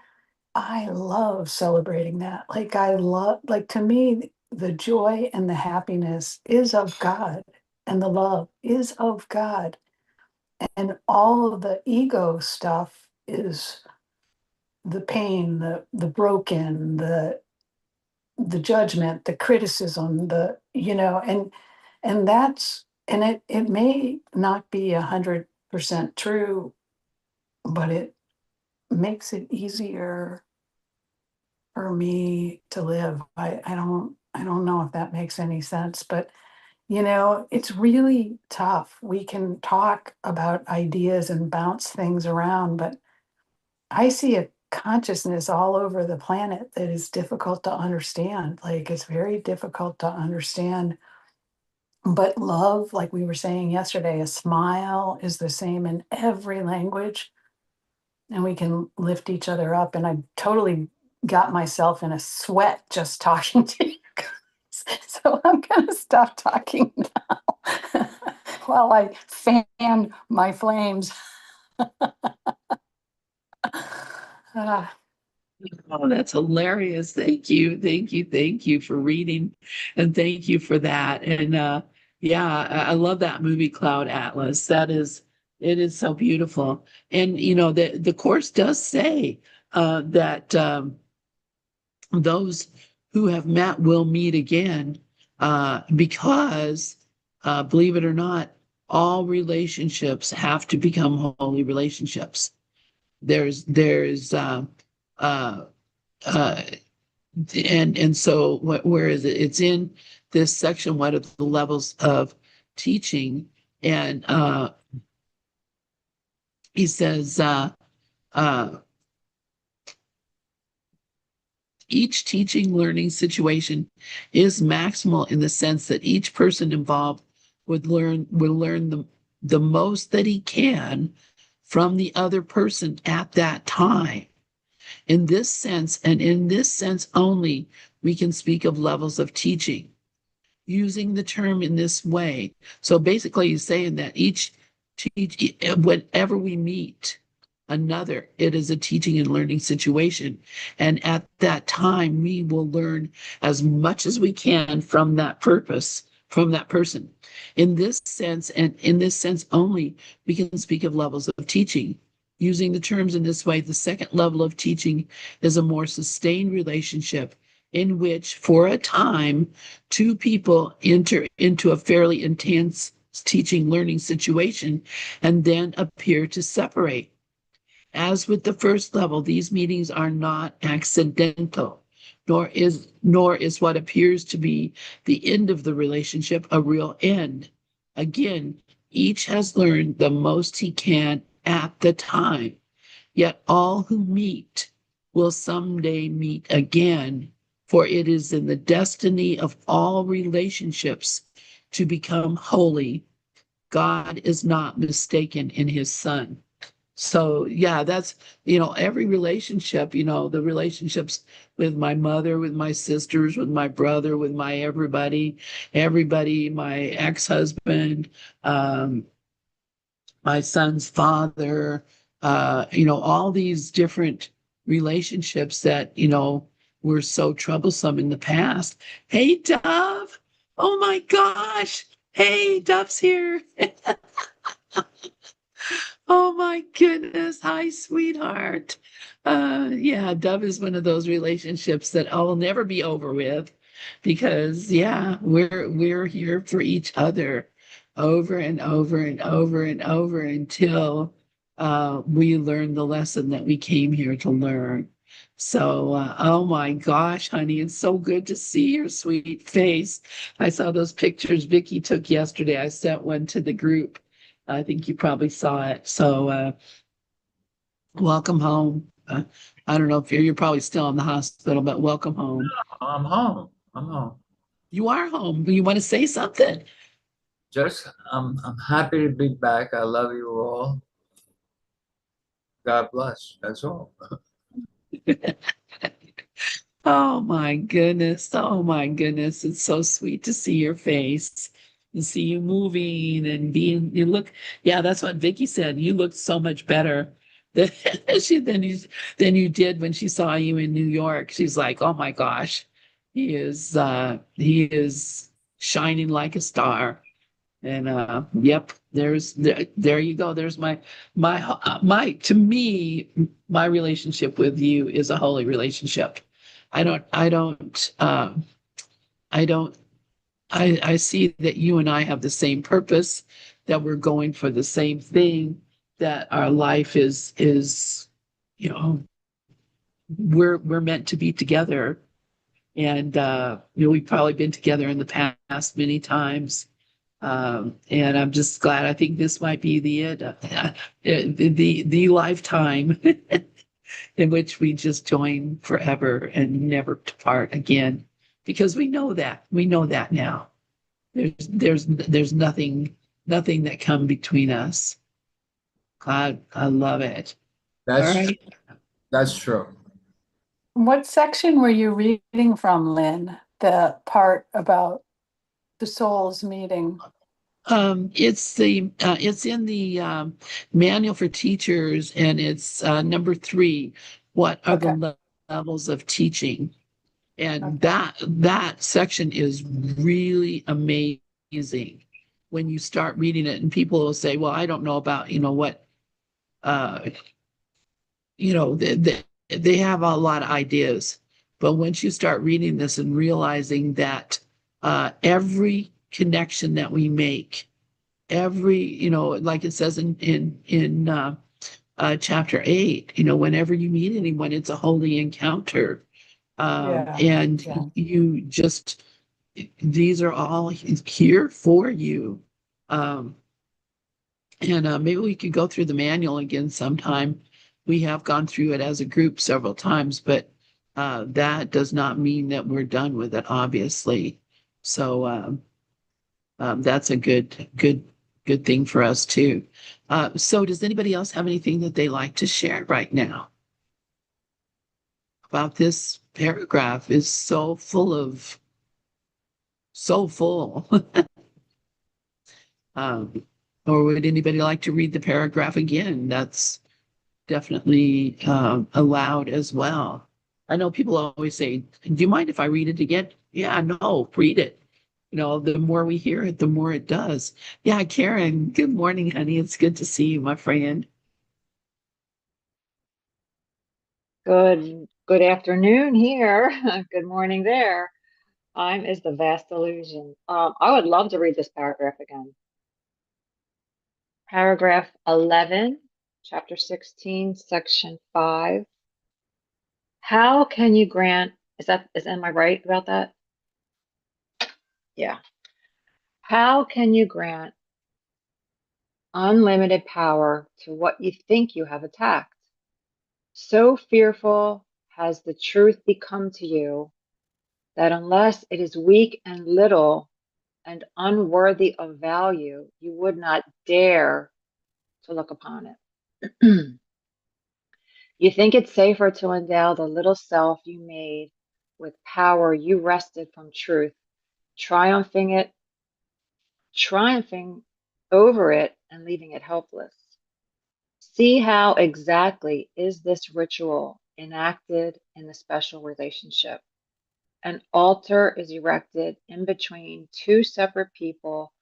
love celebrating that. Like I love, like to me, the joy and the happiness is of God, and the love is of God, and all of the ego stuff is the pain, the broken, the judgment, the criticism, and that's, and it may not be 100% true, but it makes it easier for me to live. I don't know if that makes any sense, but it's really tough. We can talk about ideas and bounce things around, but I see a consciousness all over the planet that is difficult to understand. Like it's very difficult to understand. But love, like we were saying yesterday, a smile is the same in every language, and we can lift each other up. And I totally got myself in a sweat just talking to you guys. So I'm going to stop talking now while I fan my flames. Ah. Oh, that's hilarious. Thank you. Thank you. Thank you for reading, and thank you for that. And yeah, I love that movie Cloud Atlas. It is so beautiful. And the course does say that those who have met will meet again, because believe it or not, all relationships have to become holy relationships. There's uh, uh, and so where is it? It's in this section. What are the levels of teaching? And he says uh, each teaching learning situation is maximal in the sense that each person involved will learn the most that he can from the other person at that time. In this sense, and in this sense only, we can speak of levels of teaching. Using the term in this way. So basically, he's saying that whenever we meet another, it is a teaching and learning situation. And at that time, we will learn as much as we can from that purpose, from that person. In this sense, and in this sense only, we can speak of levels of teaching. Using the terms in this way, the second level of teaching is a more sustained relationship in which, for a time, two people enter into a fairly intense teaching learning situation and then appear to separate. As with the first level, these meetings are not accidental, nor is what appears to be the end of the relationship a real end. Again, each has learned the most he can at the time, yet all who meet will someday meet again, for it is in the destiny of all relationships to become holy. God is not mistaken in his son. So yeah, that's, every relationship, the relationships with my mother, with my sisters, with my brother, with my everybody, my ex-husband, my son's father, all these different relationships that, were so troublesome in the past. Hey, Dove. Oh my gosh. Hey, Duff's here. Oh my goodness. Hi, sweetheart. Yeah, Dove is one of those relationships that I will never be over with because yeah, we're here for each other over and over and over and over until we learn the lesson that we came here to learn. So, oh my gosh, honey, it's so good to see your sweet face. I saw those pictures Vicky took yesterday. I sent one to the group. I think you probably saw it. So, welcome home. I don't know if you're probably still in the hospital, but welcome home. I'm home. I'm home. You are home. Do you want to say something? Just I'm happy to be back. I love you all. God bless. That's all. Oh my goodness. Oh my goodness. It's so sweet to see your face and see you moving and being, you look, yeah, that's what Vicky said. You look so much better than, than you did when she saw you in New York. She's like, oh my gosh, he is shining like a star. And yep, there you go. There's my to me, my relationship with you is a holy relationship. I don't I don't I don't I see that you and I have the same purpose, that we're going for the same thing, that our life is you know, we're meant to be together. And we've probably been together in the past many times. And I'm just glad. I think this might be the lifetime in which we just join forever and never to part again, because we know that now. There's nothing that come between us. God, I love it. All That's right. that's true. What section were you reading from, Lynn? The part about the souls meeting? It's in the manual for teachers, and it's number 3. What are the Okay, levels of teaching? And okay. that section is really amazing when you start reading it. And people will say, "Well, I don't know about what uh, they have a lot of ideas." But once you start reading this and realizing that every connection that we make, every like it says in chapter 8, whenever you meet anyone, it's a holy encounter. Yeah, And yeah. you just, these are all here for you. um, and maybe we could go through the manual again sometime. We have gone through it as a group several times, but that does not mean that we're done with it, obviously. So that's a good thing for us too. So does anybody else have anything that they like to share right now about this paragraph? Is so full. um, or would anybody like to read the paragraph again? That's definitely allowed as well. I know people always say, "Do you mind if I read it again?" Yeah, no, read it. The more we hear it, the more it does. Yeah, Karen, good morning, honey. It's good to see you, my friend. Good afternoon here. Good morning there. Time is the vast illusion. I would love to read this paragraph again. Paragraph 11, chapter 16, section 5. How can you grant, am I right about that? Yeah. How can you grant unlimited power to what you think you have attacked? So fearful has the truth become to you that unless it is weak and little and unworthy of value, you would not dare to look upon it. You think it safer to endow the little self you made with power you wrested from truth, triumphing over it and leaving it helpless. See how exactly is this ritual enacted in the special relationship. An altar is erected in between two separate people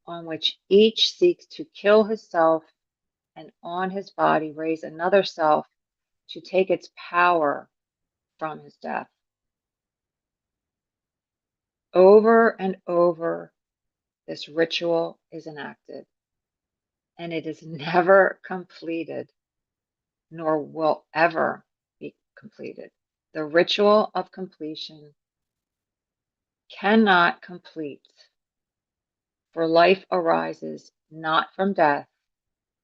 on which each seeks to kill himself and on his body raise another self to take its power from his death. Over and over, this ritual is enacted, and it is never completed, nor will ever be completed. The ritual of completion cannot complete, for life arises not from death,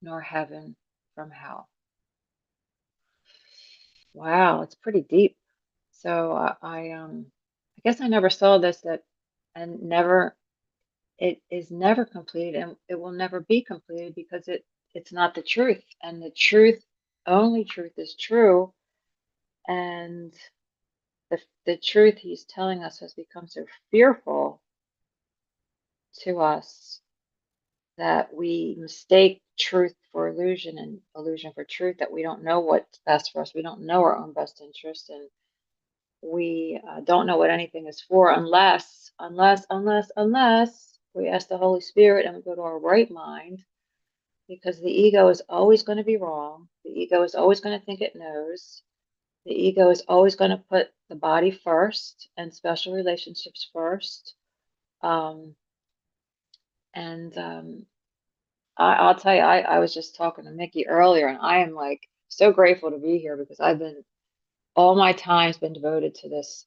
nor heaven from hell. Wow, it's pretty deep. So I guess I never saw this, that and never it is never completed, and it will never be completed because it's not the truth, and the truth, only truth is true, and the truth he's telling us has become so fearful to us that we mistake truth for illusion and illusion for truth, that we don't know what's best for us. We don't know our own best interest, and we don't know what anything is for unless we ask the Holy Spirit and we go to our right mind, because the ego is always going to be wrong. The ego is always going to think it knows. The ego is always going to put the body first and special relationships first. And I'll tell you, I was just talking to Mickey earlier, and I am like so grateful to be here because all my time's been devoted to this.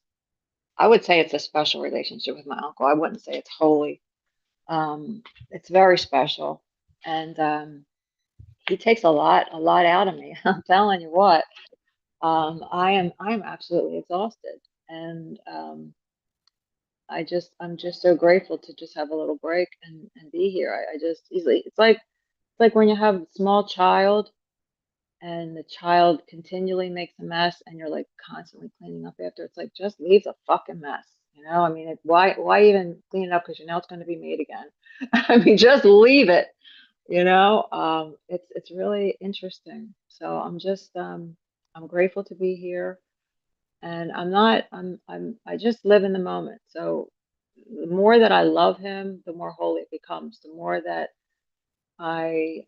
I would say it's a special relationship with my uncle. I wouldn't say it's holy. It's very special, and he takes a lot out of me. I'm telling you what. I'm absolutely exhausted, and I'm just so grateful to just have a little break and be here. I just easily, it's like when you have a small child and the child continually makes a mess and you're like constantly cleaning up after. It's like, just leave the fucking mess. I mean, why even clean it up? Because you know it's going to be made again. I mean, just leave it. It's really interesting. So I'm grateful to be here, and I'm not I just live in the moment. So the more that I love him, the more holy it becomes. The more that I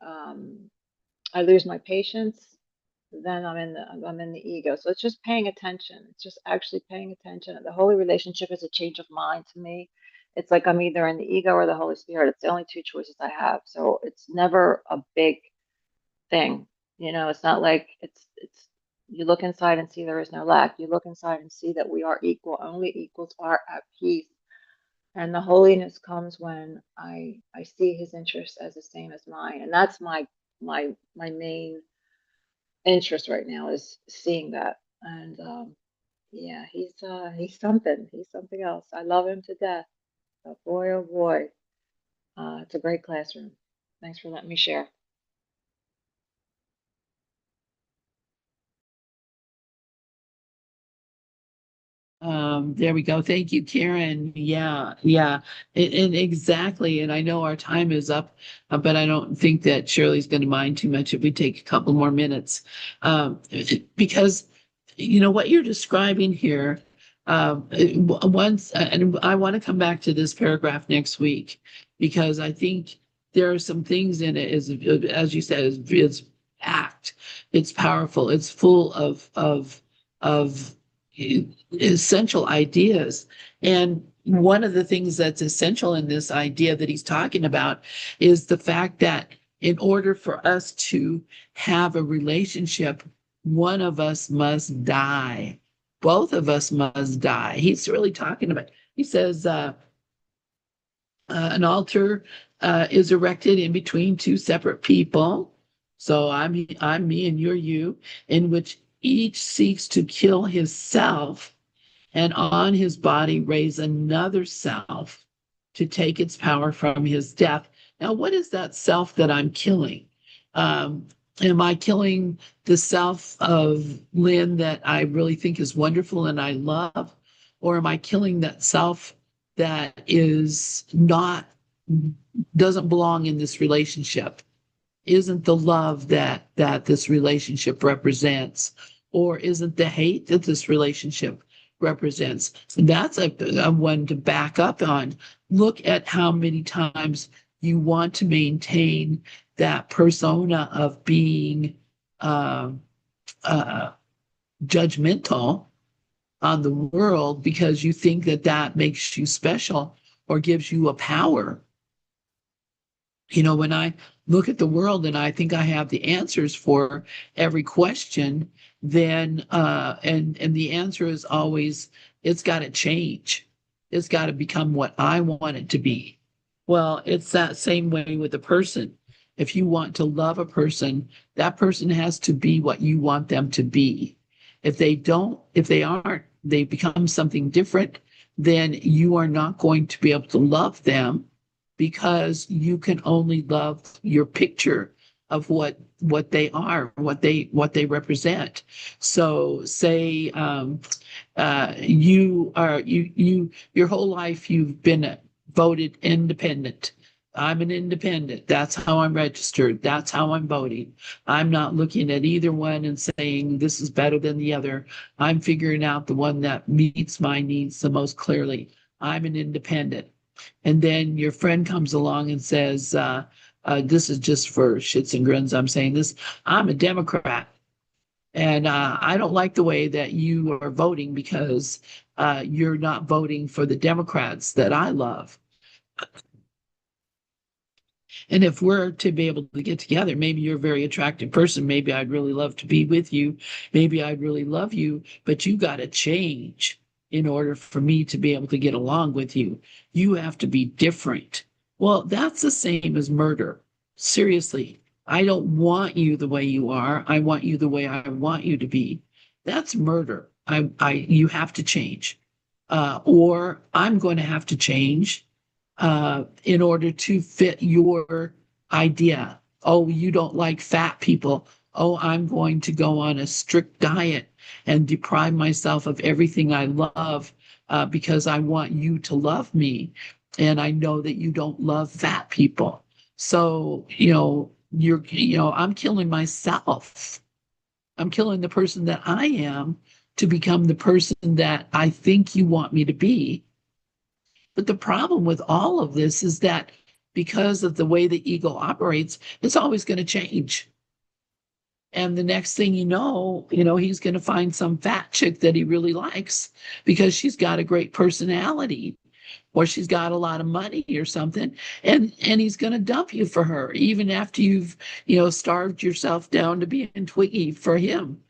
lose my patience, then I'm in the ego. So it's just paying attention. It's just actually paying attention. The holy relationship is a change of mind to me. It's like I'm either in the ego or the Holy Spirit. It's the only two choices I have. So it's never a big thing. It's not like it's you look inside and see there is no lack. You look inside and see that we are equal. Only equals are at peace. And the holiness comes when I see his interests as the same as mine. And that's my main interest right now, is seeing that. And yeah, he's something. He's something else. I love him to death. But boy, oh boy, it's a great classroom. Thanks for letting me share. There we go. Thank you, Karen. Yeah, yeah, and exactly. And I know our time is up, but I don't think that Shirley's going to mind too much if we take a couple more minutes, because what you're describing here. Once, and I want to come back to this paragraph next week because I think there are some things in it. As you said, is packed. It's powerful. It's full of essential ideas. And one of the things that's essential in this idea that he's talking about is the fact that in order for us to have a relationship, one of us must die. Both of us must die. He's really talking about, he says, an altar is erected in between two separate people. So I'm me and you're you, in which each seeks to kill himself and on his body raise another self to take its power from his death. Now, what is that self that I'm killing? Am I killing the self of Lynn that I really think is wonderful and I love? Or am I killing that self that doesn't belong in this relationship? Isn't the love that this relationship represents, or isn't the hate that this relationship represents? That's a one to back up on. Look at how many times You want to maintain that persona of being uh, uh, judgmental on the world because you think that that makes you special or gives you a power. You know, when I look at the world and I think I have the answers for every question, then and the answer is always it's got to change. It's got to become what I want it to be. Well, it's that same way with a person. If you want to love a person, that person has to be what you want them to be. If they don't, if they aren't, they become something different, then you are not going to be able to love them because you can only love your picture of what they are, what they represent. So say you your whole life you've been voted independent. I'm an independent. That's how I'm registered. That's how I'm voting. I'm not looking at either one and saying this is better than the other. I'm figuring out the one that meets my needs the most clearly. I'm an independent. And then your friend comes along and says, this is just for shits and grins. I'm saying this. I'm a Democrat. And I don't like the way that you are voting because you're not voting for the Democrats that I love. And if we're to be able to get together, maybe you're a very attractive person. Maybe I'd really love to be with you. Maybe I'd really love you, but you got to change in order for me to be able to get along with you. You have to be different. Well, that's the same as murder. Seriously, I don't want you the way you are. I want you the way I want you to be. That's murder. You have to change. Or I'm going to have to change in order to fit your idea. Oh, you don't like fat people. Oh, I'm going to go on a strict diet and deprive myself of everything I love because I want you to love me. And I know that you don't love fat people. So, I'm killing myself. I'm killing the person that I am to become the person that I think you want me to be. But the problem with all of this is that because of the way the ego operates, it's always going to change. And the next thing he's going to find some fat chick that he really likes because she's got a great personality or she's got a lot of money or something. And he's going to dump you for her, even after you've, starved yourself down to being Twiggy for him.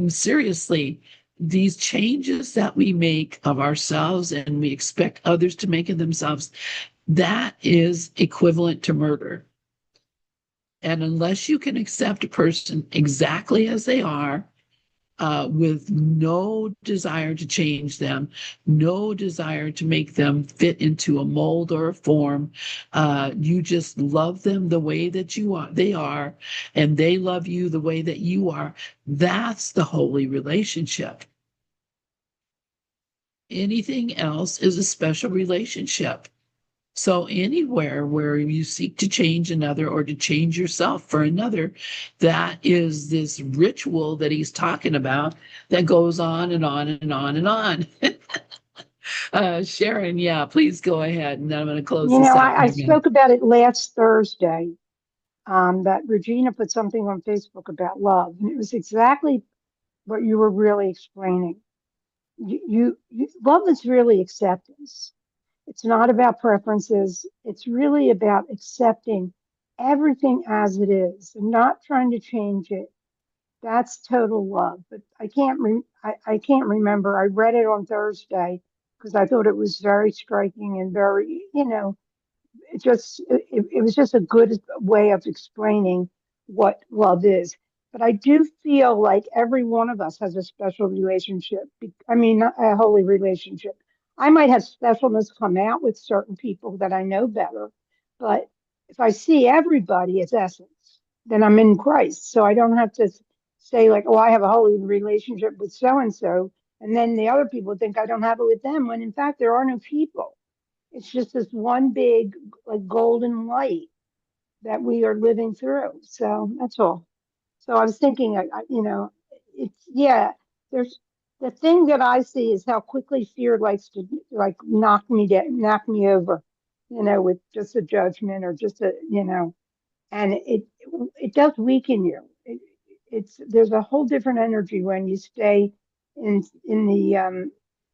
Seriously, these changes that we make of ourselves and we expect others to make of themselves, that is equivalent to murder. And unless you can accept a person exactly as they are, with no desire to change them, no desire to make them fit into a mold or a form, you just love them the way that they are, and they love you the way that you are. That's the holy relationship. Anything else is a special relationship. So anywhere where you seek to change another or to change yourself for another, that is this ritual that he's talking about that goes on and on and on and on. Sharon, yeah, please go ahead. And then I'm going to close You this know, out I here, man. spoke about it last Thursday. That Regina put something on Facebook about love, and it was exactly what you were really explaining. Love is really acceptance. It's not about preferences. It's really about accepting everything as it is and not trying to change it. That's total love. But I can't remember. I read it on Thursday because I thought it was very striking and very, it was just a good way of explaining what love is. But I do feel like every one of us has a special relationship. I mean, not a holy relationship. I might have specialness come out with certain people that I know better, but if I see everybody as essence, then I'm in Christ. So I don't have to say like, oh, I have a holy relationship with so and so, and then the other people think I don't have it with them. When in fact there are no people. It's just this one big like golden light that we are living through. So that's all. So I was thinking, it's yeah. There's the thing that I see is how quickly fear likes to like knock me down, knock me over. with just a judgment or just and it does weaken you. There's a whole different energy when you stay in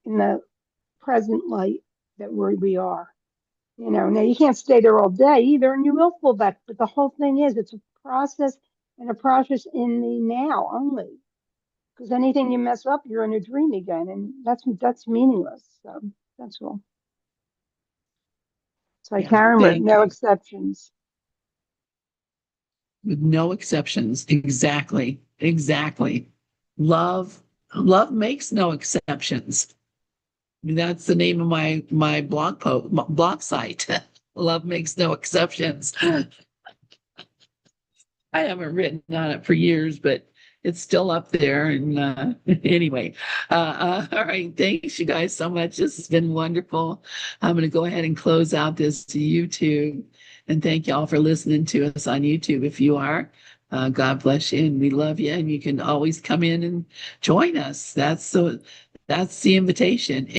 the present light that we are. Now you can't stay there all day either, and you will fall back. But the whole thing is, it's a process and a process in the now only. Because anything you mess up, you're in a dream again, and that's meaningless. So that's all. It's like Yeah, Karen with thank no you. exceptions. With no exceptions. Exactly. Exactly. Love, love makes no exceptions. That's the name of my blog site. Love makes no exceptions. I haven't written on it for years, but it's still up there. And anyway, all right. Thanks, you guys, so much. This has been wonderful. I'm going to go ahead and close out this YouTube. And thank y'all for listening to us on YouTube. If you are, God bless you, and we love you. And you can always come in and join us. That's the invitation.